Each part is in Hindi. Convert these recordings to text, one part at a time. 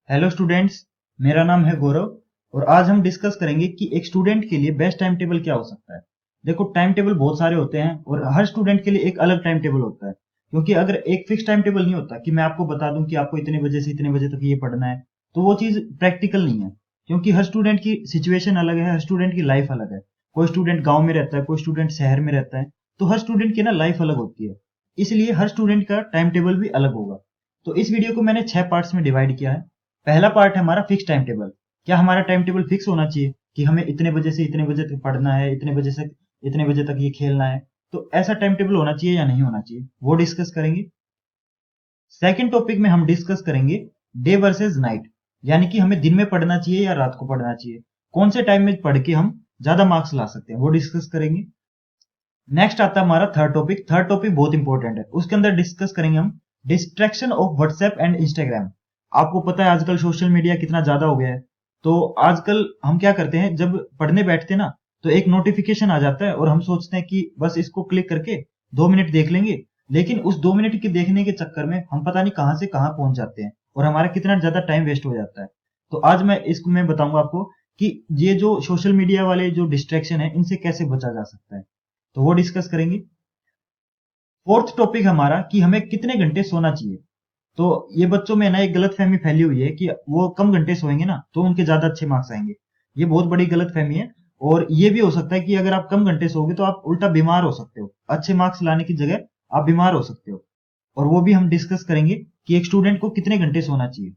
Hello students. मेरा नाम है गौरव और आज हम डिस्कस करेंगे कि एक स्टूडेंट के लिए बेस्ट टाइम टेबल क्या हो सकता है। देखो, टाइम टेबल बहुत सारे होते हैं और हर स्टूडेंट के लिए एक अलग टाइम टेबल होता है, क्योंकि अगर एक फिक्स टाइम टेबल नहीं होता कि मैं आपको बता दूं कि आपको इतने बजे से इतने बजे तक ये पढ़ना है, तो वो चीज प्रैक्टिकल नहीं है। क्योंकि हर स्टूडेंट की सिचुएशन अलग है, हर स्टूडेंट की लाइफ अलग है। कोई स्टूडेंट गाँव में रहता है, कोई स्टूडेंट शहर में रहता है, तो हर स्टूडेंट की ना लाइफ अलग होती है। इसलिए हर स्टूडेंट का टाइम टेबल भी अलग होगा। तो इस वीडियो को मैंने 6 पार्ट्स में डिवाइड किया है। पहला पार्ट है हमारा फिक्स टाइम टेबल। क्या हमारा टाइम टेबल फिक्स होना चाहिए कि हमें इतने बजे से इतने बजे तक पढ़ना है, इतने बजे से इतने बजे तक ये खेलना है? तो ऐसा टाइम टेबल होना चाहिए या नहीं होना चाहिए, वो डिस्कस करेंगे। सेकंड टॉपिक में हम डिस्कस करेंगे डे वर्सेस नाइट, यानी कि हमें दिन में पढ़ना चाहिए या रात को पढ़ना चाहिए, कौन से टाइम में पढ़ के हम ज्यादा मार्क्स ला सकते हैं, वो डिस्कस करेंगे। नेक्स्ट आता है हमारा थर्ड टॉपिक। थर्ड टॉपिक बहुत इंपॉर्टेंट है, उसके अंदर डिस्कस करेंगे हम distraction of WhatsApp and Instagram. आपको पता है आजकल सोशल मीडिया कितना ज्यादा हो गया है। तो आजकल हम क्या करते हैं, जब पढ़ने बैठते हैं ना, तो एक नोटिफिकेशन आ जाता है और हम सोचते हैं कि बस इसको क्लिक करके 2 मिनट देख लेंगे। लेकिन उस 2 मिनट के देखने के चक्कर में हम पता नहीं कहां से कहां पहुंच जाते हैं और हमारा कितना ज्यादा टाइम वेस्ट हो जाता है। तो आज मैं बताऊंगा आपको कि ये जो सोशल मीडिया वाले जो डिस्ट्रैक्शन है, इनसे कैसे बचा जा सकता है, तो वो डिस्कस करेंगे। फोर्थ टॉपिक हमारा कि हमें कितने घंटे सोना चाहिए। तो ये बच्चों में ना एक गलत फहमी फैली हुई है कि वो कम घंटे सोएंगे ना तो उनके ज्यादा अच्छे मार्क्स आएंगे। ये बहुत बड़ी गलत फहमी है। और ये भी हो सकता है कि अगर आप कम घंटे सोओगे तो आप उल्टा बीमार हो सकते हो, अच्छे मार्क्स लाने की जगह आप बीमार हो सकते हो। और वो भी हम डिस्कस करेंगे कि एक स्टूडेंट को कितने घंटे सोना चाहिए।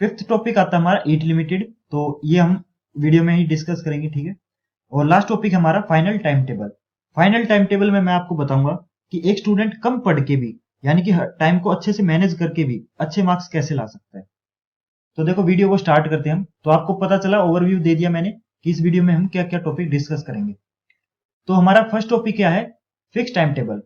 फिफ्थ टॉपिक आता है हमारा एज लिमिटेड। तो ये हम वीडियो में ही डिस्कस करेंगे, ठीक है। और लास्ट टॉपिक हमारा final time table. Final time table में मैं आपको बताऊंगा कि एक स्टूडेंट कम पढ़ के भी, यानी कि टाइम को अच्छे से मैनेज करके भी अच्छे मार्क्स कैसे ला सकता है। तो देखो, वीडियो को स्टार्ट करते हैं हम। तो आपको पता चला, ओवरव्यू दे दिया मैंने कि इस वीडियो में हम क्या क्या टॉपिक डिस्कस करेंगे। तो हमारा फर्स्ट टॉपिक क्या है, फिक्स टाइम टेबल।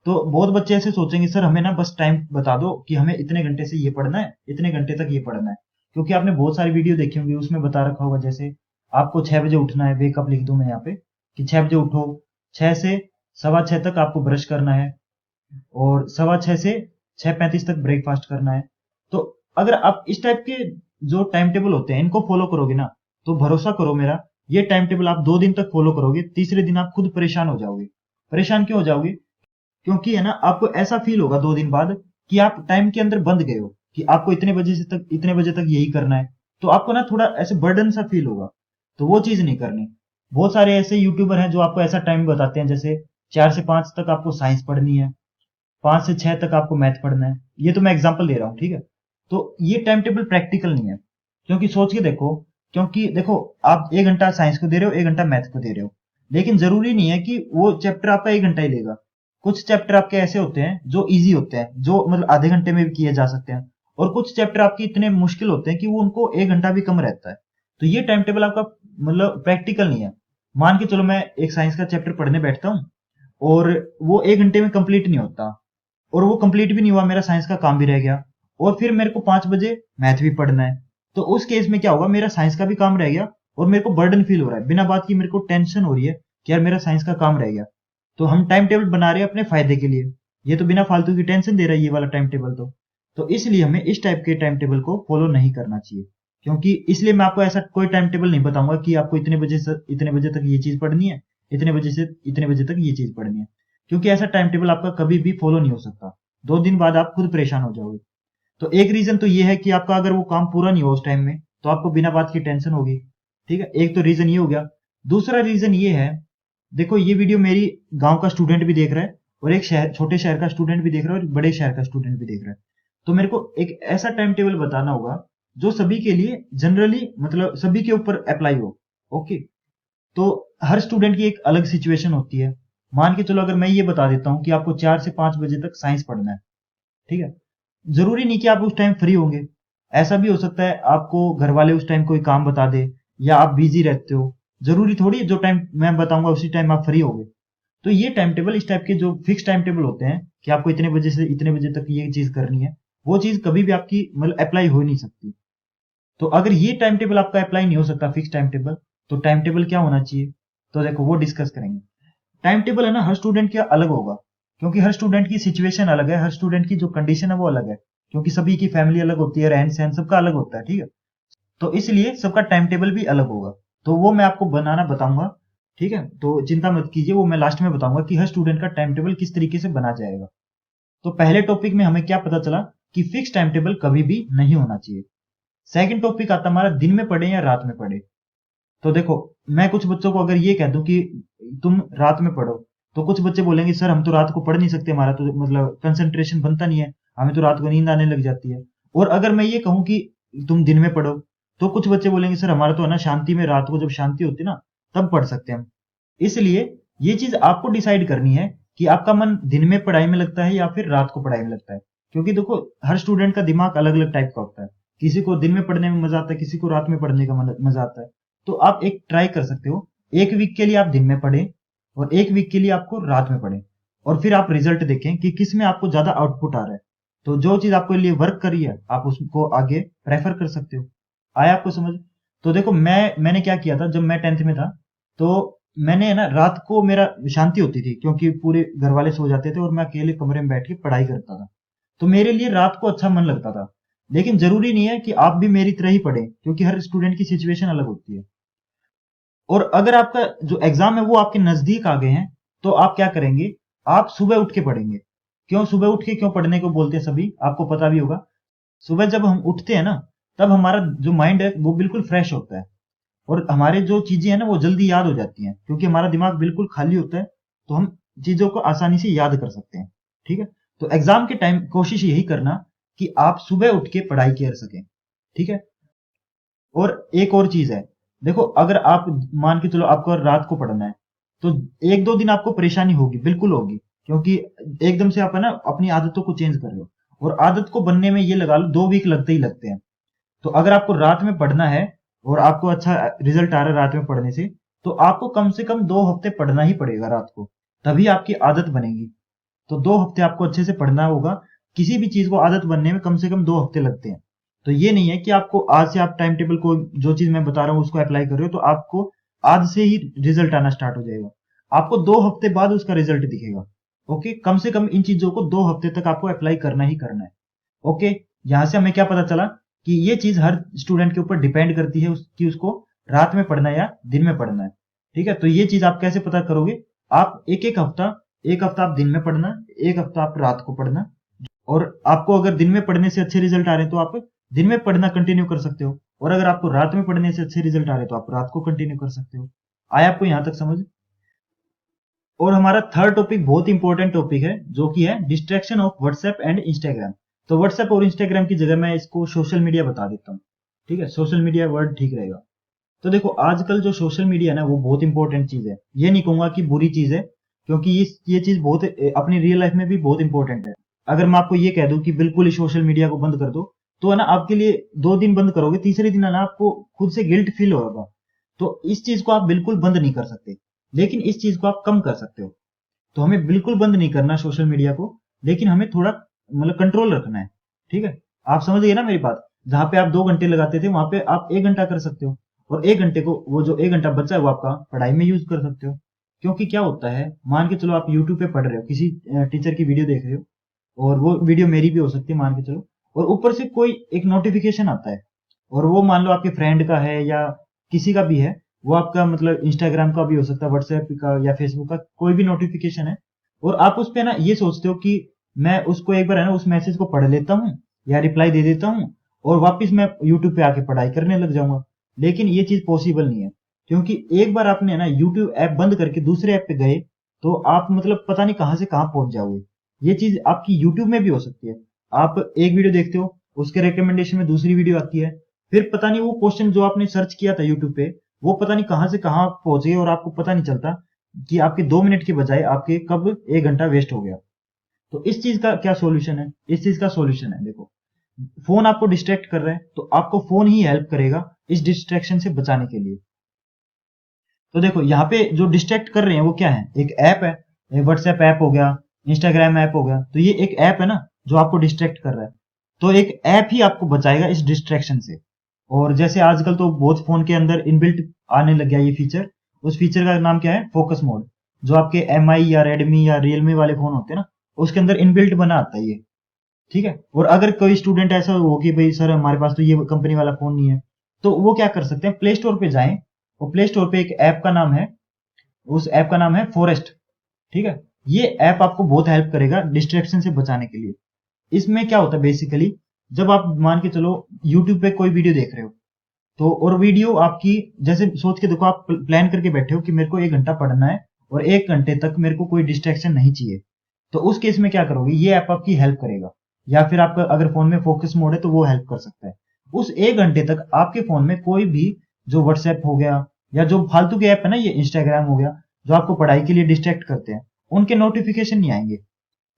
तो बहुत बच्चे ऐसे सोचेंगे, सर हमें ना बस टाइम बता दो कि हमें इतने घंटे से ये पढ़ना है, इतने घंटे तक ये पढ़ना है। क्योंकि आपने बहुत सारी वीडियो देखी होंगी, उसमें बता रखा होगा जैसे आपको 6 बजे उठना है, वेकअप लिख दूं मैं यहाँ पे कि 6 बजे उठो, 6 से 6:15 तक आपको ब्रश करना है और 6:15 से 6:35 तक ब्रेकफास्ट करना है। तो अगर आप इस टाइप के जो टाइम टेबल होते हैं इनको फॉलो करोगे ना, तो भरोसा करो मेरा, ये टाइम टेबल आप 2 दिन तक फॉलो करोगे, तीसरे दिन आप खुद परेशान हो जाओगे। परेशान क्यों हो जाओगे? क्योंकि है ना, आपको ऐसा फील होगा 2 दिन बाद कि आप टाइम के अंदर बंद गए हो, कि आपको इतने बजे से तक इतने बजे तक यही करना है। तो आपको ना थोड़ा ऐसे बर्डन सा फील होगा। तो वो चीज नहीं करनी। बहुत सारे ऐसे यूट्यूबर हैं जो आपको ऐसा टाइम बताते हैं, जैसे 4 से 5 तक आपको साइंस पढ़नी है, 5 से 6 तक आपको मैथ पढ़ना है। ये तो मैं एग्जांपल दे रहा हूँ, ठीक है। तो ये टाइम टेबल प्रैक्टिकल नहीं है। क्योंकि सोच के देखो, क्योंकि देखो, आप 1 घंटा साइंस को दे रहे हो, 1 घंटा मैथ को दे रहे हो, लेकिन जरूरी नहीं है कि वो चैप्टर आपका 1 घंटा ही लेगा। कुछ चैप्टर आपके ऐसे होते हैं जो इजी होते हैं, जो मतलब आधे घंटे में भी किए जा सकते हैं। और कुछ चैप्टर आपके इतने मुश्किल होते हैं कि वो उनको 1 घंटा भी कम रहता है। तो ये टाइम टेबल आपका मतलब प्रैक्टिकल नहीं है। मान के चलो मैं एक साइंस का चैप्टर पढ़ने बैठता हूँ और वो 1 घंटे में कंप्लीट नहीं होता, और वो कंप्लीट भी नहीं हुआ, मेरा साइंस का काम भी रह गया, और फिर मेरे को 5 बजे मैथ भी पढ़ना है। तो उस केस में क्या होगा, मेरा साइंस का भी काम रह गया और मेरे को बर्डन फील हो रहा है, बिना बात की मेरे को टेंशन हो रही है कि यार मेरा साइंस का काम रह गया। तो हम टाइम टेबल बना रहे हैं अपने फायदे के लिए, ये तो बिना फालतू की टेंशन दे रहा है ये वाला टाइम टेबल। तो इसलिए हमें इस टाइप के टाइम टेबल को फॉलो नहीं करना चाहिए। क्योंकि इसलिए मैं आपको ऐसा कोई टाइम टेबल नहीं बताऊंगा कि आपको इतने बजे से इतने बजे तक ये चीज पढ़नी है, इतने बजे से इतने बजे तक ये चीज पढ़नी है। क्योंकि ऐसा टाइम टेबल आपका कभी भी फॉलो नहीं हो सकता। 2 दिन बाद आप खुद परेशान हो जाओगे। तो एक रीजन तो ये है कि आपका अगर वो काम पूरा नहीं हो उस टाइम में, तो आपको बिना बात की टेंशन होगी, ठीक है। एक तो रीजन ये हो गया। दूसरा रीजन ये है, देखो ये वीडियो मेरी गांव का स्टूडेंट भी देख रहा है, और एक शहर, छोटे शहर का स्टूडेंट भी देख रहा है, और एक बड़े शहर का स्टूडेंट भी देख रहा है। तो मेरे को एक ऐसा टाइम टेबल बताना होगा जो सभी के लिए जनरली, मतलब सभी के ऊपर अप्लाई हो। ओके। तो हर स्टूडेंट की एक अलग सिचुएशन होती है। मान के चलो, अगर मैं ये बता देता हूँ कि आपको 4 से 5 बजे तक साइंस पढ़ना है, ठीक है। जरूरी नहीं कि आप उस टाइम फ्री होंगे। ऐसा भी हो सकता है आपको घर वाले उस टाइम कोई काम बता दे, या आप बिजी रहते हो। जरूरी थोड़ी जो टाइम मैं बताऊंगा उसी टाइम आप फ्री होगे। तो ये टाइम टेबल, इस टाइप के जो फिक्स टाइम टेबल होते हैं कि आपको इतने बजे से इतने बजे तक ये चीज करनी है, वो चीज कभी भी आपकी मतलब अप्लाई हो नहीं सकती। तो अगर ये टाइम टेबल आपका अप्लाई नहीं हो सकता, फिक्स टाइम टेबल, तो टाइम टेबल क्या होना चाहिए? तो देखो वो डिस्कस करेंगे। टाइम टेबल है ना, हर स्टूडेंट का अलग होगा। क्योंकि हर स्टूडेंट की सिचुएशन अलग है, हर स्टूडेंट की जो कंडीशन है वो अलग है। क्योंकि सभी की फैमिली अलग होती है, रहन सहन सबका अलग होता है, ठीक है। तो इसलिए सबका टाइम टेबल भी अलग होगा, तो वो मैं आपको बनाना बताऊंगा, ठीक है। तो चिंता मत कीजिए, वो मैं लास्ट में बताऊंगा कि हर स्टूडेंट का टाइम टेबल किस तरीके से बना जाएगा। तो पहले टॉपिक में हमें क्या पता चला कि फिक्स टाइम टेबल कभी भी नहीं होना चाहिए। सेकंड टॉपिक आता हमारा दिन में पढ़े या रात में पढ़े। तो देखो, मैं कुछ बच्चों को अगर ये कह दूं कि तुम रात में पढ़ो, तो कुछ बच्चे बोलेंगे सर हम तो रात को पढ़ नहीं सकते, हमारा तो मतलब कंसंट्रेशन बनता नहीं है, हमें तो रात को नींद आने लग जाती है। और अगर मैं ये कहूं कि तुम दिन में पढ़ो, तो कुछ बच्चे बोलेंगे सर हमारा तो है ना शांति में, रात को जब शांति होती है ना तब पढ़ सकते हैं हम। इसलिए ये चीज आपको डिसाइड करनी है कि आपका मन दिन में पढ़ाई में लगता है या फिर रात को पढ़ाई में लगता है। क्योंकि देखो, हर स्टूडेंट का दिमाग अलग अलग टाइप का होता है, किसी को दिन में पढ़ने में मजा आता है, किसी को रात में पढ़ने का मजा आता है। तो आप एक ट्राई कर सकते हो, एक वीक के लिए आप दिन में पढ़ें और एक वीक के लिए आपको रात में पढ़ें, और फिर आप रिजल्ट देखें कि किस में आपको ज्यादा आउटपुट आ रहा है। तो जो चीज आपके लिए वर्क कर रही है आप उसको आगे प्रेफर कर सकते हो। आया आपको समझ? तो देखो, मैंने क्या किया था जब मैं 10th में था, तो मैंने ना रात को मेरा शांति होती थी क्योंकि पूरे घर वाले सो जाते थे और मैं अकेले कमरे में बैठ के पढ़ाई करता था। तो मेरे लिए रात को अच्छा मन लगता था। लेकिन जरूरी नहीं है कि आप भी मेरी तरह ही पढ़ें, क्योंकि हर स्टूडेंट की सिचुएशन अलग होती है। और अगर आपका जो एग्जाम है वो आपके नजदीक आ गए हैं, तो आप क्या करेंगे, आप सुबह उठ के पढ़ेंगे। क्यों सुबह उठ के क्यों पढ़ने को बोलते हैं सभी, आपको पता भी होगा। सुबह जब हम उठते हैं ना, तब हमारा जो माइंड है वो बिल्कुल फ्रेश होता है, और हमारे जो चीजें हैं ना वो जल्दी याद हो जाती हैं, क्योंकि हमारा दिमाग बिल्कुल खाली होता है। तो हम चीजों को आसानी से याद कर सकते हैं, ठीक है। तो एग्जाम के टाइम कोशिश यही करना कि आप सुबह उठ के पढ़ाई कर सकें, ठीक है। और एक और चीज है, देखो अगर आप मान के चलो आपको रात को पढ़ना है, तो एक दो दिन आपको परेशानी होगी, बिल्कुल होगी, क्योंकि एकदम से आप है ना अपनी आदतों को चेंज कर रहे हो, और आदत को बनने में ये लगा लो 2 वीक लगते ही लगते हैं। तो अगर आपको रात में पढ़ना है और आपको अच्छा रिजल्ट आ रहा है रात में पढ़ने से, तो आपको कम से कम 2 हफ्ते पढ़ना ही पड़ेगा रात को, तभी आपकी आदत बनेगी। तो 2 हफ्ते आपको अच्छे से पढ़ना होगा। किसी भी चीज को आदत बनने में कम से कम 2 हफ्ते लगते हैं। तो ये नहीं है कि आपको आज से आप टाइम टेबल को, जो चीज मैं बता रहा हूँ उसको अप्लाई कर रहे हो तो आपको आज से ही रिजल्ट आना स्टार्ट हो जाएगा। आपको 2 हफ्ते बाद उसका रिजल्ट दिखेगा। ओके, कम से कम इन चीजों को 2 हफ्ते तक आपको अप्लाई करना ही करना है। ओके, यहां से हमें क्या पता चला कि ये चीज हर स्टूडेंट के ऊपर डिपेंड करती है कि उसको रात में पढ़ना है या दिन में पढ़ना है, ठीक है। तो ये चीज आप कैसे पता करोगे, आप एक हफ्ता आप दिन में पढ़ना, एक हफ्ता आप रात को पढ़ना। और आपको अगर दिन में पढ़ने से अच्छे रिजल्ट आ रहे हैं तो आप दिन में पढ़ना कंटिन्यू कर सकते हो, और अगर आपको रात में पढ़ने से अच्छे रिजल्ट आ रहे हैं तो आप रात को कंटिन्यू कर सकते हो। आया आपको यहां तक समझ? और हमारा थर्ड टॉपिक बहुत इंपॉर्टेंट टॉपिक है, जो कि है distraction of WhatsApp and Instagram. तो व्हाट्सएप और इंस्टाग्राम की जगह मैं इसको सोशल मीडिया बता देता हूँ, ठीक है। सोशल मीडिया वर्ड ठीक रहेगा। तो देखो, आजकल जो सोशल मीडिया है ना वो बहुत इंपॉर्टेंट चीज है। ये नहीं कहूंगा कि बुरी चीज है, क्योंकि ये चीज बहुत अपनी रियल लाइफ में भी बहुत इंपॉर्टेंट है। अगर मैं आपको ये कह दूं कि बिल्कुल ही सोशल मीडिया को बंद कर दो, तो है ना आपके लिए 2 दिन बंद करोगे, तीसरे दिन है ना आपको खुद से गिल्ट फील होगा। तो इस चीज को आप बिल्कुल बंद नहीं कर सकते, लेकिन इस चीज को आप कम कर सकते हो। तो हमें बिल्कुल बंद नहीं करना सोशल मीडिया को, लेकिन हमें थोड़ा मतलब कंट्रोल रखना है, ठीक है। आप समझ गए ना मेरी बात? जहां पे आप 2 घंटे लगाते थे वहां पे आप 1 घंटा कर सकते हो, और 1 घंटे को, वो जो 1 घंटा बचा है वो आपका पढ़ाई में यूज कर सकते हो। क्योंकि क्या होता है, मान के चलो आप यूट्यूब पे पढ़ रहे हो, किसी टीचर की वीडियो देख रहे हो, और वो वीडियो मेरी भी हो सकती है मान के चलो, और ऊपर से कोई एक नोटिफिकेशन आता है, और वो मान लो आपके फ्रेंड का है या किसी का भी है, वो आपका मतलब इंस्टाग्राम का भी हो सकता है, व्हाट्सएप का या फेसबुक का कोई भी नोटिफिकेशन है, और आप उस पे ना ये सोचते हो कि मैं उसको एक बार है ना उस मैसेज को पढ़ लेता हूँ या रिप्लाई दे देता हूँ, और वापस मैं यूट्यूब पे आके पढ़ाई करने लग जाऊंगा। लेकिन ये चीज पॉसिबल नहीं है, क्योंकि एक बार आपने ना यूट्यूब ऐप बंद करके दूसरे ऐप पे गए, तो आप मतलब पता नहीं कहां से कहां पहुंच जाओगे। ये चीज आपकी यूट्यूब में भी हो सकती है। आप एक वीडियो देखते हो, उसके रिकमेंडेशन में दूसरी वीडियो आती है, फिर पता नहीं वो क्वेश्चन जो आपने सर्च किया था यूट्यूब पे, वो पता नहीं कहां से कहां पहुंच गए, और आपको पता नहीं चलता कि आपके 2 मिनट के बजाय आपके कब 1 घंटा वेस्ट हो गया। तो इस चीज का क्या सॉल्यूशन है? इस चीज का सॉल्यूशन है, देखो, फोन आपको डिस्ट्रैक्ट कर रहा है, तो आपको फोन ही हेल्प करेगा इस डिस्ट्रैक्शन से बचाने के लिए। तो देखो, यहाँ पे जो डिस्ट्रैक्ट कर रहे हैं वो क्या है, एक ऐप है, व्हाट्सएप ऐप हो गया, इंस्टाग्राम ऐप हो गया। तो ये एक ऐप है ना जो आपको डिस्ट्रैक्ट कर रहा है, तो एक ऐप ही आपको बचाएगा इस डिस्ट्रैक्शन से। और जैसे आजकल तो बहुत फोन के अंदर इनबिल्ट आने लग गया ये फीचर, उस फीचर का नाम क्या है, फोकस मोड, जो आपके एम आई या रेडमी या रियलमी वाले फोन होते हैं ना, उसके अंदर इनबिल्ट बना आता है ये। ठीक है। और अगर कोई स्टूडेंट ऐसा हो कि भाई सर हमारे पास तो ये कंपनी वाला फोन नहीं है, तो वो क्या कर सकते हैं, प्ले स्टोर पे जाएं और प्ले स्टोर पे एक ऐप का नाम है, उस ऐप का नाम है फॉरेस्ट। ठीक है। ये ऐप आपको बहुत हेल्प करेगा डिस्ट्रैक्शन से बचाने के लिए। इसमें क्या होता है बेसिकली, जब आप मान के चलो यूट्यूब पे कोई वीडियो देख रहे हो, तो और वीडियो आपकी, जैसे सोच के देखो आप प्लान करके बैठे हो कि मेरे को 1 घंटा पढ़ना है और 1 घंटे तक मेरे को कोई डिस्ट्रैक्शन नहीं चाहिए, तो उस केस में क्या करोगे, ये ऐप आपकी हेल्प करेगा। या फिर आपका अगर फोन में फोकस मोड है तो वो हेल्प कर सकता है। उस 1 घंटे तक आपके फोन में कोई भी, जो व्हाट्सएप हो गया या जो फालतू के ऐप है ना, ये इंस्टाग्राम हो गया, जो आपको पढ़ाई के लिए डिस्ट्रैक्ट करते हैं, उनके नोटिफिकेशन नहीं आएंगे।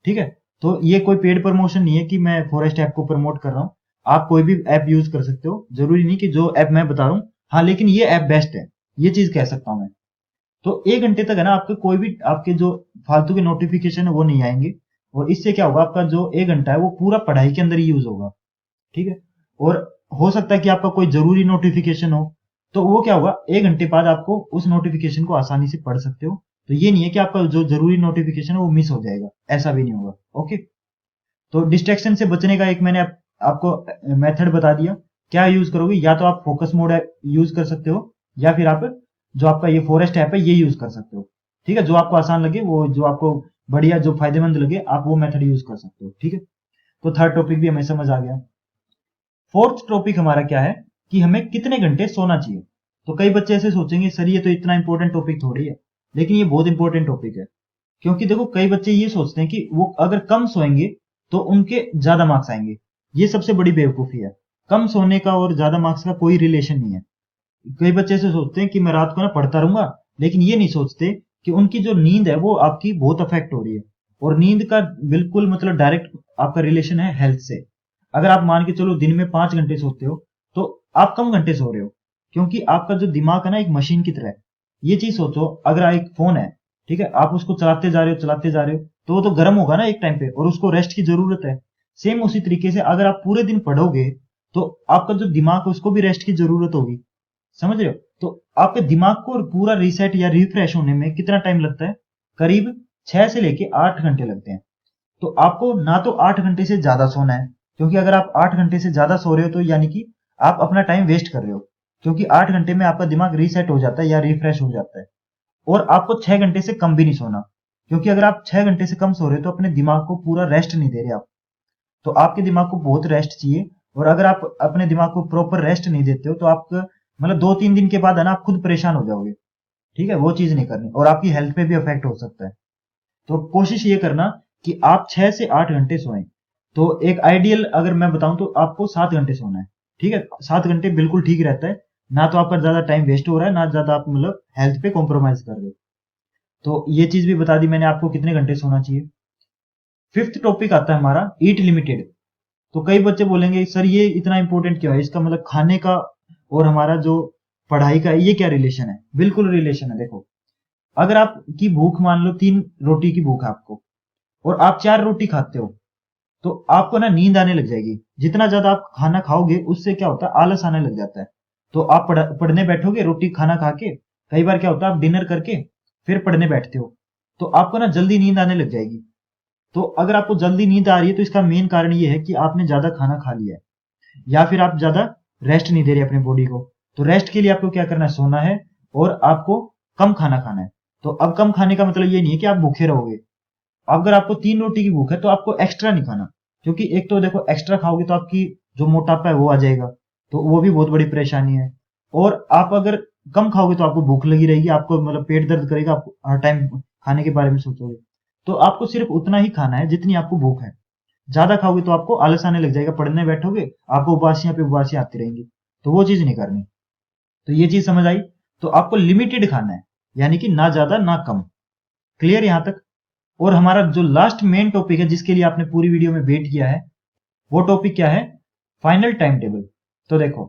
ठीक है। तो ये कोई पेड प्रमोशन नहीं है कि मैं फॉरेस्ट ऐप को प्रमोट कर रहा हूँ। आप कोई भी ऐप यूज कर सकते हो, जरूरी नहीं कि जो ऐप मैं बता रहा हूँ, हाँ लेकिन ये ऐप बेस्ट है, ये चीज कह सकता हूँ मैं। तो 1 घंटे तक है ना, आपके कोई भी आपके जो फालतू के नोटिफिकेशन है वो नहीं आएंगे। और इससे क्या होगा, आपका जो 1 घंटा है वो पूरा पढ़ाई के अंदर ही यूज होगा। ठीक है। और हो सकता है कि आपका कोई जरूरी नोटिफिकेशन हो, तो वो क्या होगा, 1 घंटे बाद आपको उस नोटिफिकेशन को आसानी से पढ़ सकते हो। तो ये नहीं है कि आपका जो जरूरी नोटिफिकेशन है वो मिस हो जाएगा, ऐसा भी नहीं होगा। ओके। तो डिस्ट्रैक्शन से बचने का एक मैंने आपको मेथड बता दिया। क्या यूज करोगे, या तो आप फोकस मोड यूज कर सकते हो, या फिर आप जो आपका ये फॉरेस्ट ऐप है ये यूज कर सकते हो। ठीक है। जो आपको आसान लगे, वो जो आपको बढ़िया जो फायदेमंद लगे, आप वो मेथड यूज कर सकते हो। ठीक है। तो थर्ड टॉपिक भी हमें समझ आ गया। फोर्थ टॉपिक हमारा क्या है, कि हमें कितने घंटे सोना चाहिए। तो कई बच्चे ऐसे सोचेंगे सर ये तो इतना इंपॉर्टेंट टॉपिक थोड़ी है, लेकिन ये बहुत इंपॉर्टेंट टॉपिक है। क्योंकि देखो कई बच्चे ये सोचते हैं कि वो अगर कम सोएंगे तो उनके ज्यादा मार्क्स आएंगे। ये सबसे बड़ी बेवकूफी है। कम सोने का और ज्यादा मार्क्स का कोई रिलेशन नहीं है। कई बच्चे ऐसे सोचते हैं कि मैं रात को ना पढ़ता रहूंगा, लेकिन ये नहीं सोचते कि उनकी जो नींद है वो आपकी बहुत अफेक्ट हो रही है। और नींद का बिल्कुल मतलब डायरेक्ट आपका रिलेशन है हेल्थ से। अगर आप मान के चलो दिन में 5 घंटे सोते हो, तो आप कम घंटे सो रहे हो, क्योंकि आपका जो दिमाग है ना एक मशीन की तरह है। ये चीज सोचो, अगर एक फोन है, ठीक है, आप उसको चलाते जा रहे हो चलाते जा रहे हो, तो वो तो गर्म होगा ना एक टाइम पे, और उसको रेस्ट की जरूरत है। सेम उसी तरीके से अगर आप पूरे दिन पढ़ोगे, तो आपका जो दिमाग है उसको भी रेस्ट की जरूरत होगी। समझ रहे हो। तो आपके दिमाग को पूरा रीसेट या रिफ्रेश होने में कितना टाइम लगता है, करीब 6 से लेके 8 घंटे लगते हैं। तो आपको ना तो 8 घंटे से ज्यादा सोना है, क्योंकि अगर आप 8 घंटे से ज्यादा सो रहे हो तो यानी कि आप अपना टाइम वेस्ट कर रहे हो। क्योंकि 8 घंटे में आपका दिमाग रीसेट हो जाता है या रिफ्रेश हो जाता है। और आपको 6 घंटे से कम भी नहीं सोना, क्योंकि अगर आप 6 घंटे से कम सो रहे हो तो अपने दिमाग को पूरा रेस्ट नहीं दे रहे आप। तो आपके दिमाग को बहुत रेस्ट चाहिए। और अगर आप अपने दिमाग को प्रॉपर रेस्ट नहीं देते हो, तो आप मतलब 2-3 दिन के बाद है ना आप खुद परेशान हो जाओगे। ठीक है। वो चीज नहीं करनी, और आपकी हेल्थ पे भी अफेक्ट हो सकता है। तो कोशिश ये करना कि आप 6 से 8 घंटे सोएं। तो एक आइडियल अगर मैं बताऊं तो आपको 7 घंटे सोना है। ठीक है। 7 घंटे बिल्कुल ठीक रहता है। ना तो आपका ज्यादा टाइम वेस्ट हो रहा है, ना ज्यादा आप मतलब हेल्थ पे कॉम्प्रोमाइज कर रहे हो। तो ये चीज भी बता दी मैंने आपको कितने घंटे सोना चाहिए। फिफ्थ टॉपिक आता है हमारा ईट लिमिटेड। तो कई बच्चे बोलेंगे सर ये इतना इंपॉर्टेंट क्यों है, इसका मतलब खाने का और हमारा जो पढ़ाई का ये क्या रिलेशन है। बिल्कुल रिलेशन है। देखो, अगर आपकी भूख मान लो 3 रोटी की भूख है आपको, और आप 4 रोटी खाते हो, तो आपको ना नींद आने लग जाएगी। जितना ज्यादा आप खाना खाओगे उससे क्या होता है, आलस आने लग जाता है। तो आप पढ़ने बैठोगे रोटी खाना खा के, कई बार क्या होता है आप डिनर करके फिर पढ़ने बैठते हो, तो आपको ना जल्दी नींद आने लग जाएगी। तो अगर आपको जल्दी नींद आ रही है तो इसका मेन कारण ये है कि आपने ज्यादा खाना खा लिया है, या फिर आप ज्यादा रेस्ट नहीं दे रहे अपने बॉडी को। तो रेस्ट के लिए आपको क्या करना है, सोना है, और आपको कम खाना खाना है। तो अब कम खाने का मतलब ये नहीं है कि आप भूखे रहोगे। अगर आपको 3 रोटी की भूख है तो आपको एक्स्ट्रा नहीं खाना, क्योंकि एक तो देखो एक्स्ट्रा खाओगे तो आपकी जो मोटापा है वो आ जाएगा, तो वो भी बहुत बड़ी परेशानी है। और आप अगर कम खाओगे तो आपको भूख लगी रहेगी, आपको मतलब पेट दर्द करेगा, आप हर टाइम खाने के बारे में सोचोगे। तो आपको सिर्फ उतना ही खाना है जितनी आपको भूख है। ज्यादा खाओगे तो आपको आलस आने लग जाएगा, पढ़ने बैठोगे आपको उबासियां पे उबासियां आती रहेंगी। तो वो चीज नहीं करनी। तो ये चीज समझ आई। तो आपको लिमिटेड खाना है, यानी कि ना ज्यादा ना कम। क्लियर यहां तक। और हमारा जो लास्ट मेन टॉपिक है जिसके लिए आपने पूरी वीडियो में वेट किया है, वो टॉपिक क्या है, फाइनल टाइम टेबल। तो देखो,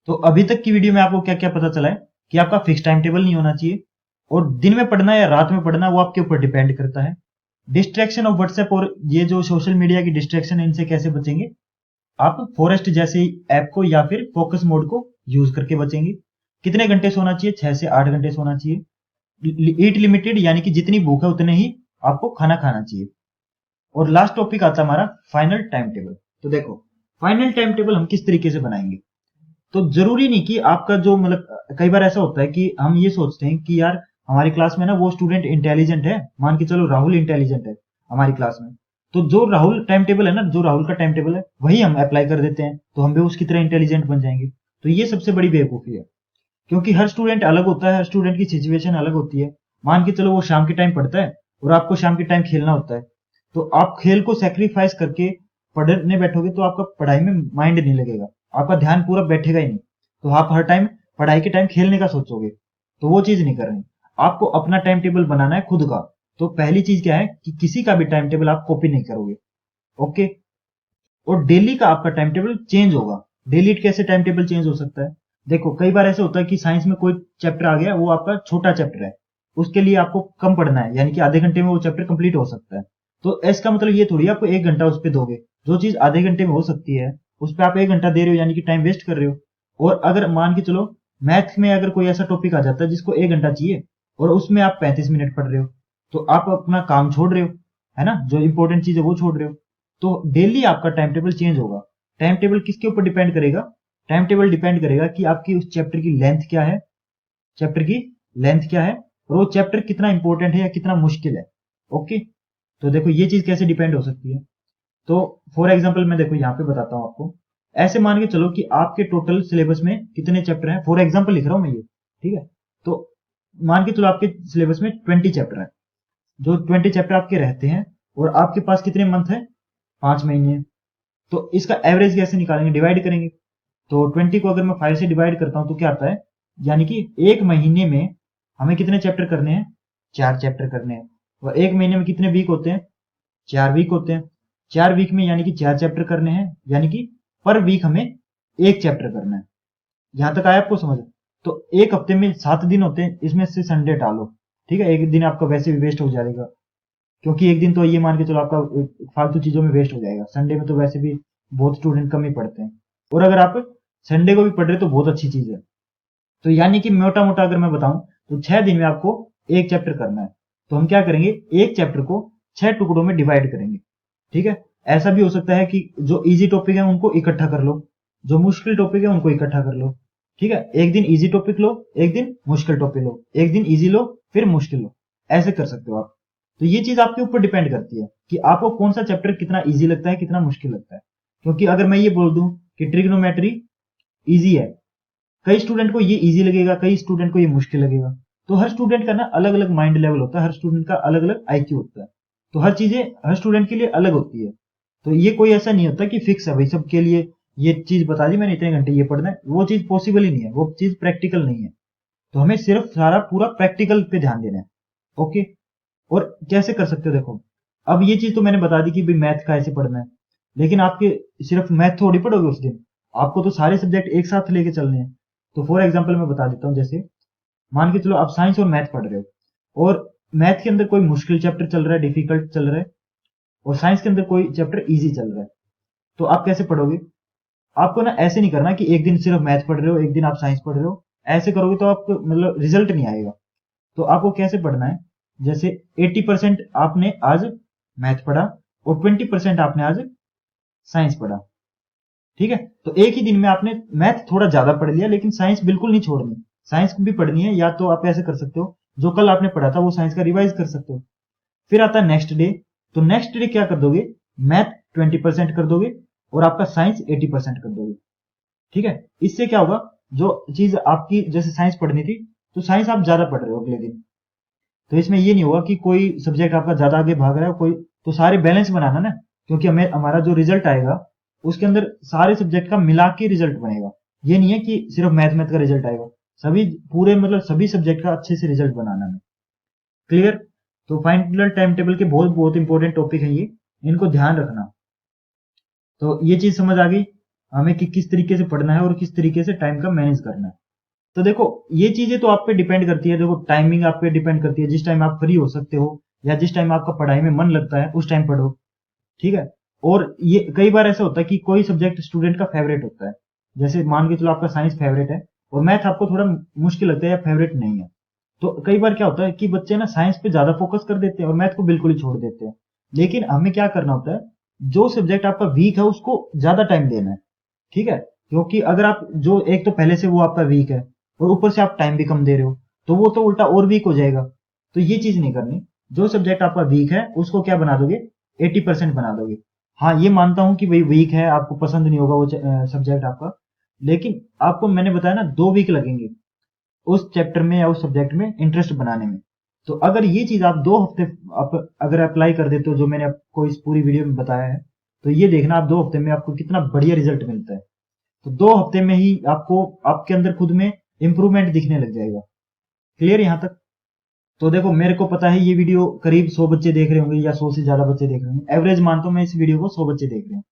तो अभी तक की वीडियो में आपको क्या क्या पता चला है, कि आपका फिक्स टाइम टेबल नहीं होना चाहिए, और दिन में पढ़ना या रात में पढ़ना वो आपके ऊपर डिपेंड करता है। डिस्ट्रैक्शन ऑफ व्हाट्सएप और ये जो सोशल मीडिया की डिस्ट्रैक्शन है, इनसे कैसे बचेंगे, आप फॉरेस्ट जैसे ऐप को या फिर फोकस मोड को यूज करके बचेंगे। कितने घंटे सोना चाहिए, 6 से 8 घंटे सोना चाहिए। ईट लिमिटेड, यानी कि जितनी भूख है उतने ही आपको खाना खाना चाहिए। और लास्ट टॉपिक आता है हमारा फाइनल टाइम टेबल। तो देखो फाइनल टाइम टेबल हम किस तरीके से बनाएंगे। तो जरूरी नहीं कि आपका जो मतलब कई बार ऐसा होता है कि हम ये सोचते हैं कि यार हमारी क्लास में ना वो स्टूडेंट इंटेलिजेंट है, मान के चलो राहुल इंटेलिजेंट है हमारी क्लास में, तो जो राहुल टाइम टेबल है ना, जो राहुल का टाइम टेबल है वही हम अप्लाई कर देते हैं, तो हम भी उसकी तरह इंटेलिजेंट बन जाएंगे। तो ये सबसे बड़ी बेवकूफी है, क्योंकि हर स्टूडेंट अलग होता है, हर स्टूडेंट की सिचुएशन अलग होती है। मान के चलो वो शाम के टाइम पढ़ता है और आपको शाम के टाइम खेलना होता है, तो आप खेल को सेक्रीफाइस करके पढ़ने बैठोगे तो आपका पढ़ाई में माइंड नहीं लगेगा, आपका ध्यान पूरा बैठेगा ही नहीं। तो आप हर टाइम पढ़ाई के टाइम खेलने का सोचोगे, तो वो चीज नहीं करनी। आपको अपना टाइम टेबल बनाना है खुद का। तो पहली चीज क्या है कि किसी का भी टाइम टेबल आप कॉपी नहीं करोगे। ओके। और डेली का आपका टाइम टेबल चेंज होगा। डेली कैसे टाइम टेबल चेंज हो सकता है, देखो कई बार ऐसे होता है कि साइंस में कोई चैप्टर आ गया, वो आपका छोटा चैप्टर है, उसके लिए आपको कम पढ़ना है, यानी कि आधे घंटे में वो चैप्टर कंप्लीट हो सकता है। तो इसका मतलब ये थोड़ी आपको एक घंटा उस पर दोगे। जो चीज आधे घंटे में हो सकती है उस पर आप एक घंटा दे रहे हो, यानी कि टाइम वेस्ट कर रहे हो। और अगर मान के चलो मैथ में अगर कोई ऐसा टॉपिक आ जाता है जिसको एक घंटा चाहिए और उसमें आप 35 मिनट पढ़ रहे हो, तो आप अपना काम छोड़ रहे हो, है ना, जो इंपॉर्टेंट चीज है वो छोड़ रहे हो। तो डेली आपका टाइम टेबल चेंज होगा। टाइम टेबल किसके ऊपर डिपेंड करेगा, टाइम टेबल डिपेंड करेगा कि आपकी उस चैप्टर की लेंथ क्या है, चैप्टर की लेंथ क्या है, और वो चैप्टर कितना इंपॉर्टेंट है या कितना मुश्किल है। ओके। तो देखो ये चीज कैसे डिपेंड हो सकती है। तो फॉर एग्जाम्पल मैं देखो यहाँ पे बताता हूँ आपको। ऐसे मान के चलो कि आपके टोटल सिलेबस में कितने चैप्टर हैं, फॉर एग्जाम्पल लिख रहा हूँ मैं ये, ठीक है। तो मान के चलो आपके सिलेबस में 20 चैप्टर है, जो 20 चैप्टर आपके रहते हैं, और आपके पास कितने मंथ है, 5 महीने। तो इसका एवरेज कैसे निकालेंगे, डिवाइड करेंगे। तो 20 को अगर मैं 5 से डिवाइड करता हूं तो क्या आता है, यानी कि एक महीने में हमें कितने चैप्टर करने हैं, 4 चैप्टर करने हैं। और एक महीने में कितने वीक होते हैं, 4 वीक होते हैं। 4 वीक में यानी कि 4 चैप्टर करने हैं, यानी कि पर वीक हमें एक चैप्टर करना है। यहां तक आया आपको समझ। तो एक हफ्ते में 7 दिन होते हैं, इसमें से संडे डालो, ठीक है, एक दिन आपका वैसे भी वेस्ट हो जाएगा, क्योंकि एक दिन तो ये मान के चलो आपका फालतू चीजों में वेस्ट हो जाएगा। संडे में तो वैसे भी बहुत स्टूडेंट कम ही पढ़ते हैं, और अगर आप संडे को भी पढ़ रहे तो बहुत अच्छी चीज है। तो यानी कि मोटा मोटा अगर मैं बताऊं तो 6 दिन में आपको एक चैप्टर करना है। तो हम क्या करेंगे, एक चैप्टर को 6 टुकड़ों में डिवाइड करेंगे, ठीक है। ऐसा भी हो सकता है कि जो इजी टॉपिक है उनको इकट्ठा कर लो, जो मुश्किल टॉपिक है उनको इकट्ठा कर लो, ठीक है। एक दिन इजी टॉपिक लो, एक दिन मुश्किल टॉपिक लो, एक दिन इजी लो फिर मुश्किल लो, ऐसे कर सकते हो आप। तो ये चीज आपके ऊपर डिपेंड करती है कि आपको कौन सा चैप्टर कितना इजी लगता है, कितना मुश्किल लगता है। क्योंकि अगर मैं ये बोल दूं कि ट्रिग्नोमेट्री इजी है, कई स्टूडेंट को ये इजी लगेगा, कई स्टूडेंट को ये मुश्किल लगेगा। तो हर स्टूडेंट का ना अलग अलग माइंड लेवल होता है, हर स्टूडेंट का अलग अलग आईक्यू होता है। तो हर चीजें हर स्टूडेंट के लिए अलग होती है। तो ये कोई ऐसा नहीं होता कि फिक्स है भाई सबके लिए ये चीज बता दी मैंने, इतने घंटे ये पढ़ना है, वो चीज पॉसिबल ही नहीं है, वो चीज प्रैक्टिकल नहीं है। तो हमें सिर्फ सारा पूरा प्रैक्टिकल पे ध्यान देना है। ओके। और कैसे कर सकते हो, देखो अब ये चीज तो मैंने बता दी कि भाई मैथ का ऐसे पढ़ना है, लेकिन आपके सिर्फ मैथ थोड़ी पढ़ोगे उस दिन, आपको तो सारे सब्जेक्ट एक साथ लेके चलने हैं। तो फॉर एग्जाम्पल मैं बता देता हूँ, जैसे मान के चलो आप साइंस और मैथ पढ़ रहे हो, और मैथ के अंदर कोई मुश्किल चैप्टर चल रहा है, डिफिकल्ट चल रहा है, और साइंस के अंदर कोई चैप्टर इजी चल रहा है। तो आप कैसे पढ़ोगे, आपको ना ऐसे नहीं करना कि एक दिन सिर्फ मैथ पढ़ रहे हो, एक दिन आप साइंस पढ़ रहे हो। ऐसे करोगे तो आपको मतलब रिजल्ट नहीं आएगा। तो आपको कैसे पढ़ना है, जैसे 80% आपने आज मैथ पढ़ा और 20% आपने आज साइंस पढ़ा, ठीक है। तो एक ही दिन में आपने मैथ थोड़ा ज्यादा पढ़ लिया, लेकिन साइंस बिल्कुल नहीं छोड़नी। साइंस भी पढ़नी है, या तो आप ऐसे कर सकते हो जो कल आपने पढ़ा था वो साइंस का रिवाइज कर सकते हो। फिर आता है नेक्स्ट डे। तो नेक्स्ट डे क्या कर दोगे, मैथ 20% कर दोगे और आपका साइंस 80% कर दोगे, ठीक है। इससे क्या होगा, जो चीज आपकी जैसे साइंस पढ़नी थी, तो साइंस आप ज्यादा पढ़ रहे हो अगले दिन। तो इसमें ये नहीं होगा कि कोई सब्जेक्ट आपका ज्यादा आगे भाग रहा है, कोई तो सारे बैलेंस बनाना ना, क्योंकि हमें हमारा जो रिजल्ट आएगा उसके अंदर सारे सब्जेक्ट का मिला के रिजल्ट बनेगा। ये नहीं है कि सिर्फ मैथ का रिजल्ट आएगा, सभी पूरे मतलब सभी सब्जेक्ट का अच्छे से रिजल्ट बनाना है। क्लियर। तो फाइनल टाइम टेबल के बहुत बहुत इंपॉर्टेंट टॉपिक है ये, इनको ध्यान रखना। तो ये चीज समझ आ गई हमें कि किस तरीके से पढ़ना है और किस तरीके से टाइम का मैनेज करना है। तो देखो ये चीजें तो आप पे डिपेंड करती है, देखो टाइमिंग आप पे डिपेंड करती है, जिस टाइम आप फ्री हो सकते हो या जिस टाइम आपका पढ़ाई में मन लगता है उस टाइम पढ़ो, ठीक है। और ये कई बार ऐसा होता है कि कोई सब्जेक्ट स्टूडेंट का फेवरेट होता है, जैसे मान के चलो आपका साइंस फेवरेट है और मैथ आपको थोड़ा मुश्किल लगता है या फेवरेट नहीं है। तो कई बार क्या होता है कि बच्चे ना साइंस पे ज्यादा फोकस कर देते हैं और मैथ को बिल्कुल ही छोड़ देते हैं। लेकिन हमें क्या करना होता है, जो सब्जेक्ट आपका वीक है उसको ज्यादा टाइम देना है, ठीक है। क्योंकि अगर आप जो एक तो पहले से वो आपका वीक है और ऊपर से आप टाइम भी कम दे रहे हो, तो वो तो उल्टा और वीक हो जाएगा। तो ये चीज नहीं करनी। जो सब्जेक्ट आपका वीक है उसको क्या बना दोगे, 80% बना दोगे। हाँ, ये मानता हूं कि भाई वीक है, आपको पसंद नहीं होगा वो सब्जेक्ट आपका, लेकिन आपको मैंने बताया ना 2 वीक लगेंगे उस चैप्टर में या उस सब्जेक्ट में इंटरेस्ट बनाने में। तो अगर ये चीज आप 2 हफ्ते आप अगर अप्लाई कर देते हो जो मैंने आपको इस पूरी वीडियो में बताया है, तो ये देखना आप 2 हफ्ते में आपको कितना बढ़िया रिजल्ट मिलता है। तो 2 हफ्ते में ही आपको आपके अंदर खुद में इंप्रूवमेंट दिखने लग जाएगा। क्लियर यहां तक? तो देखो, मेरे को पता है ये वीडियो करीब 100 बच्चे देख रहे होंगे या 100 से ज्यादा बच्चे देख रहे होंगे, एवरेज मानता हूं मैं इस वीडियो को 100 बच्चे देख रहे हैं।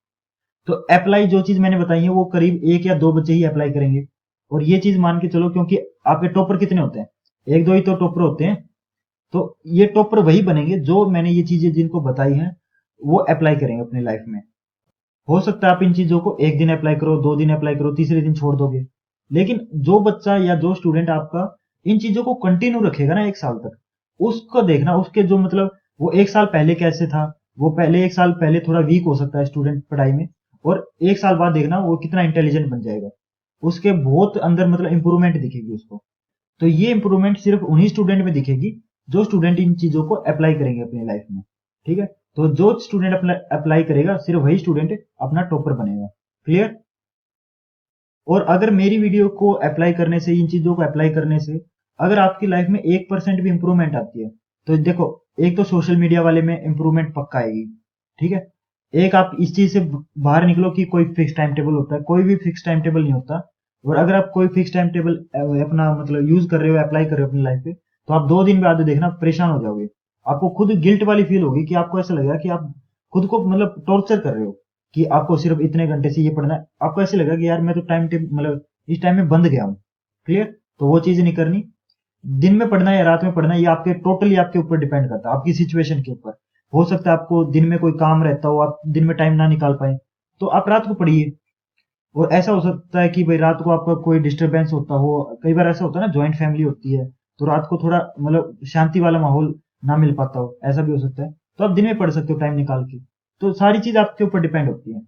तो अप्लाई जो चीज मैंने बताई है वो करीब 1 या 2 बच्चे ही अप्लाई करेंगे। और ये चीज मान के चलो, क्योंकि आपके टॉपर कितने होते हैं, 1-2 ही तो टॉपर होते हैं। तो ये टॉपर वही बनेंगे जो मैंने ये चीजें जिनको बताई हैं वो अप्लाई करेंगे अपनी लाइफ में। हो सकता है आप इन चीजों को 1 दिन अप्लाई करो, 2 दिन अप्लाई करो, तीसरे दिन छोड़ दोगे, लेकिन जो बच्चा या जो स्टूडेंट आपका इन चीजों को कंटिन्यू रखेगा ना 1 साल तक, उसको देखना उसके जो मतलब वो 1 साल पहले कैसे था, वो पहले 1 साल पहले थोड़ा वीक हो सकता है स्टूडेंट पढ़ाई में, और 1 साल बाद देखना वो कितना इंटेलिजेंट बन जाएगा। उसके बहुत अंदर मतलब इंप्रूवमेंट दिखेगी उसको। तो ये इंप्रूवमेंट सिर्फ उन्हीं स्टूडेंट में दिखेगी जो स्टूडेंट इन चीजों को अप्लाई करेंगे अपनी लाइफ में, ठीक है। तो जो स्टूडेंट अप्लाई करेगा सिर्फ वही स्टूडेंट अपना टॉपर बनेगा। क्लियर? और अगर मेरी वीडियो को अप्लाई करने से, इन चीजों को अप्लाई करने से अगर आपकी लाइफ में 1% भी इंप्रूवमेंट आती है, तो देखो, एक तो सोशल मीडिया वाले में इंप्रूवमेंट पक्का आएगी, ठीक है। एक आप इस चीज से बाहर निकलो कि कोई फिक्स टाइम टेबल होता है, कोई भी फिक्स टाइम टेबल नहीं होता। और अगर आप कोई फिक्स टाइम टेबल अपना मतलब यूज कर रहे हो, अप्लाई कर रहे हो अपनी लाइफ पे, तो आप 2 दिन बाद देखना परेशान हो जाओगे। आपको खुद गिल्ट वाली फील होगी कि आपको ऐसा लगेगा कि आप खुद को मतलब टॉर्चर कर रहे हो, कि आपको सिर्फ इतने घंटे से ये पढ़ना है। आपको ऐसे लगेगा कि यार मैं तो टाइम टेबल मतलब इस टाइम में बंद गया हूँ। क्लियर? तो वो चीज नहीं करनी। दिन में पढ़ना है या रात में पढ़ना है, ये आपके टोटली आपके ऊपर डिपेंड करता है, आपकी सिचुएशन के ऊपर। हो सकता है आपको दिन में कोई काम रहता हो, आप दिन में टाइम ना निकाल पाए, तो आप रात को पढ़िए। और ऐसा हो सकता है कि भाई रात को आपका कोई डिस्टरबेंस होता हो, कई बार ऐसा होता है ना, ज्वाइंट फैमिली होती है, तो रात को थोड़ा मतलब शांति वाला माहौल ना मिल पाता हो, ऐसा भी हो सकता है। तो आप दिन में पढ़ सकते हो टाइम निकाल के। तो सारी चीज आपके ऊपर डिपेंड होती है।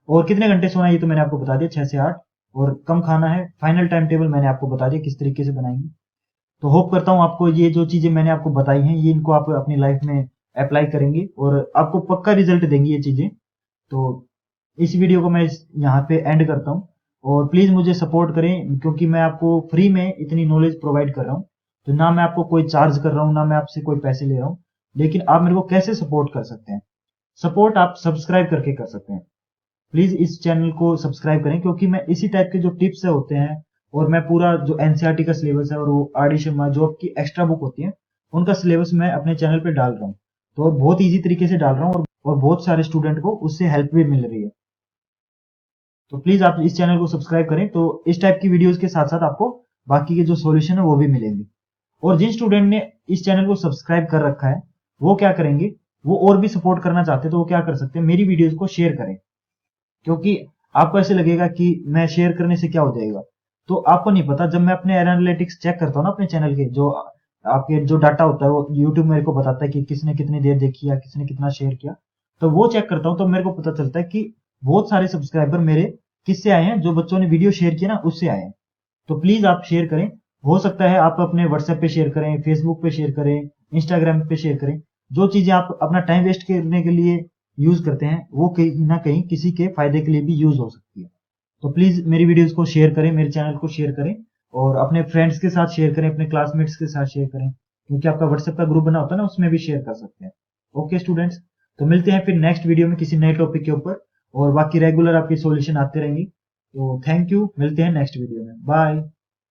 और कितने घंटे सोना है ये तो मैंने आपको बता दिया, 6 से 8। और कम खाना है, फाइनल टाइम टेबल मैंने आपको बता दिया किस तरीके से बनाएंगे। तो होप करता हूँ आपको ये जो चीजें मैंने आपको बताई हैं ये इनको आप अपनी लाइफ में अप्लाई करेंगे और आपको पक्का रिजल्ट देंगी ये चीजें। तो इस वीडियो को मैं यहाँ पे एंड करता हूँ। और प्लीज मुझे सपोर्ट करें, क्योंकि मैं आपको फ्री में इतनी नॉलेज प्रोवाइड कर रहा हूँ। तो ना मैं आपको कोई चार्ज कर रहा हूँ, ना मैं आपसे कोई पैसे ले रहा हूँ, लेकिन आप मेरे को कैसे सपोर्ट कर सकते हैं? सपोर्ट आप सब्सक्राइब करके कर सकते हैं। प्लीज इस चैनल को सब्सक्राइब करें, क्योंकि मैं इसी टाइप के जो टिप्स होते हैं, और मैं पूरा जो एनसीईआरटी का सिलेबस है और वो आर डी शर्मा जो आपकी एक्स्ट्रा बुक होती है उनका सिलेबस मैं अपने चैनल पे डाल रहा हूँ। तो बहुत इजी तरीके से डाल रहा हूँ, और बहुत सारे स्टूडेंट को उससे हेल्प भी मिल रही है। तो प्लीज आप इस चैनल को सब्सक्राइब करें, तो इस टाइप की वीडियोस के साथ साथ आपको बाकी के जो सॉल्यूशन है वो भी मिलेंगे। और जिन स्टूडेंट ने इस चैनल को सब्सक्राइब कर रखा है वो क्या करेंगे, वो और भी सपोर्ट करना चाहते हैं तो वो क्या कर सकते हैं, मेरी वीडियोस को शेयर करें। क्योंकि आपको ऐसे लगेगा कि मैं शेयर करने से क्या हो जाएगा, तो आपको नहीं पता, जब मैं अपने एनालिटिक्स चेक करता हूँ ना अपने चैनल के, जो आपके जो डाटा होता है वो यूट्यूब मेरे को बताता है कि किसने कितनी देर देखी या किसने कितना शेयर किया, तो वो चेक करता हूँ, तो मेरे को पता चलता है कि बहुत सारे सब्सक्राइबर मेरे किससे आए हैं, जो बच्चों ने वीडियो शेयर किया ना उससे आए हैं। तो प्लीज आप शेयर करें। हो सकता है आप अपने व्हाट्सएप पे शेयर करें, फेसबुक पे शेयर करें, इंस्टाग्राम पे शेयर करें। जो चीजें आप अपना टाइम वेस्ट करने के लिए यूज करते हैं वो कहीं ना कहीं किसी के फायदे के लिए भी यूज हो सकती है। तो प्लीज मेरी वीडियोस को शेयर करें, मेरे चैनल को शेयर करें, और अपने फ्रेंड्स के साथ शेयर करें, अपने क्लासमेट्स के साथ शेयर करें, क्योंकि आपका व्हाट्सएप का ग्रुप बना होता है ना, उसमें भी शेयर कर सकते हैं। ओके स्टूडेंट्स, तो मिलते हैं फिर नेक्स्ट वीडियो में किसी नए टॉपिक के ऊपर, और बाकी रेगुलर आपके सॉल्यूशन आते रहेंगे। तो थैंक यू, मिलते हैं नेक्स्ट वीडियो में, बाय।